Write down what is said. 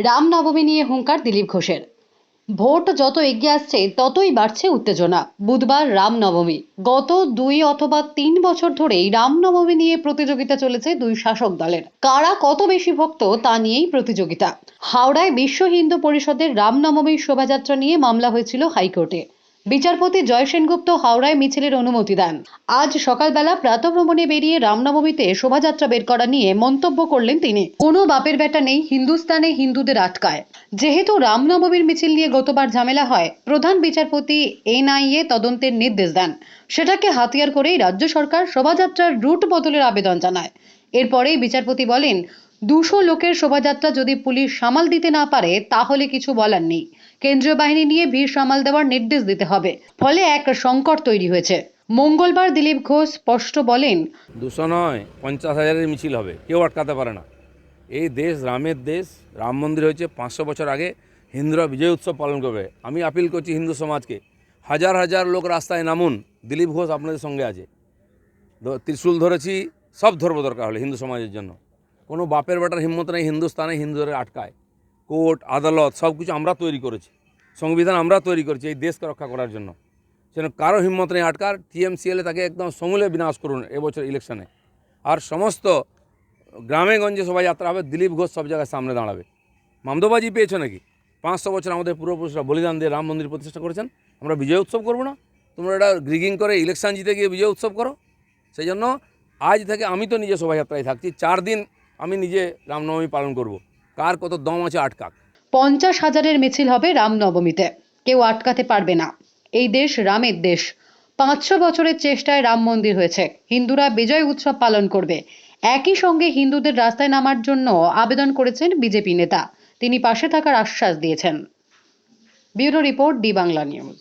রামনবমী নিয়ে হুঙ্কার দিলীপ ঘোষের। ভোট যত এগিয়ে আসছে ততই বাড়ছে উত্তেজনা। বুধবার রামনবমী। গত 2 অথবা 3 বছর ধরেই রামনবমী নিয়ে প্রতিযোগিতা চলেছে দুই শাসক দলের। কারা কত বেশি ভক্ত তা নিয়েই প্রতিযোগিতা। হাওড়ায় বিশ্ব হিন্দু পরিষদের রামনবমীর শোভাযাত্রা নিয়ে মামলা হয়েছিল হাইকোর্টে। বিচারপতি জয় সেনগুপ্ত হাওড়ায় মিছিলের অনুমতি দেন। আজ সকালবেলা প্রাতঃভ্রমণে বেরিয়ে রামনবমীতে শোভাযাত্রা বের করা নিয়ে মন্তব্য করলেন তিনি। কোনো বাপের বেটা নেই হিন্দুস্তানে হিন্দুদের আটকায়। যেহেতু রামনবমীর মিছিল নিয়ে গতবার ঝামেলা হয়, প্রধান বিচারপতি এনআইএ তদন্তের নির্দেশ দেন। সেটাকে হাতিয়ার করেই রাজ্য সরকার শোভাযাত্রার রুট বদলের আবেদন জানায়। এরপরেই বিচারপতি বলেন, 200 লোকের শোভাযাত্রা যদি পুলিশ সামাল দিতে না পারে তাহলে কিছু বলার নেই। কেন্দ্রীয় বাহিনী নিয়ে ভিড় সামাল দেওয়ার নির্দেশ দিতে হবে। ফলে এক সংকট তৈরি হয়েছে। মঙ্গলবার দিলীপ ঘোষ স্পষ্ট বলেন, 200 নয় 50,000-এর মিছিল হবে, কেউ আটকাতে পারে না। এই দেশ রামের দেশ। রাম মন্দির হয়েছে 500 বছর আগে। হিন্দুরা বিজয় উৎসব পালন করবে। আমি আপিল করছি হিন্দু সমাজকে, হাজার হাজার লোক রাস্তায় নামুন। দিলীপ ঘোষ আপনাদের সঙ্গে আছে। ত্রিশূল ধরেছি, সব ধর্ম দরকার হলে হিন্দু সমাজের জন্য। কোনো বাপের বেটার হিম্মত নেই হিন্দুস্তানে হিন্দুদের আটকায়। কোর্ট আদালত সব কিছু আমরা তৈরি করেছি, সংবিধান আমরা তৈরি করেছি এই দেশকে রক্ষা করার জন্য। সেজন্য কারো হিম্মত নেই আটকার। টিএমসিএলে তাকে একদম সমূলে বিনাশ করুন এবছর ইলেকশনে। আর সমস্ত গ্রামে গঞ্জে শোভাযাত্রা হবে, দিলীপ ঘোষ সব জায়গায় সামনে দাঁড়াবে। মামদোবাজি পেয়েছো নাকি? 500 বছর আমাদের পূর্বপুরুষরা বলিদান দিয়ে রাম মন্দির প্রতিষ্ঠা করেছেন। আমরা বিজয় উৎসব করবো না? তোমরা এটা গ্রিগিং করে ইলেকশন জিতে গিয়ে বিজয় উৎসব করো। সেই জন্য আজ থেকে আমি তো নিজে শোভাযাত্রায় থাকছি। 4 দিন আমি নিজে রামনবমী পালন করব। কার কত দম আছে আটকাক। 50,000-এর মিছিল হবে রামনবমীতে। কেউ আটকাতে পারবে না। এই দেশ রামের দেশ। 500 বছরের চেষ্টায় রাম মন্দির হয়েছে। হিন্দুরা বিজয় উৎসব পালন করবে। একই সঙ্গে হিন্দুদের রাস্তায় নামার জন্য আবেদন করেছেন বিজেপি নেতা। তিনি পাশে থাকার আশ্বাস দিয়েছেন। Bureau report, D Bangla news.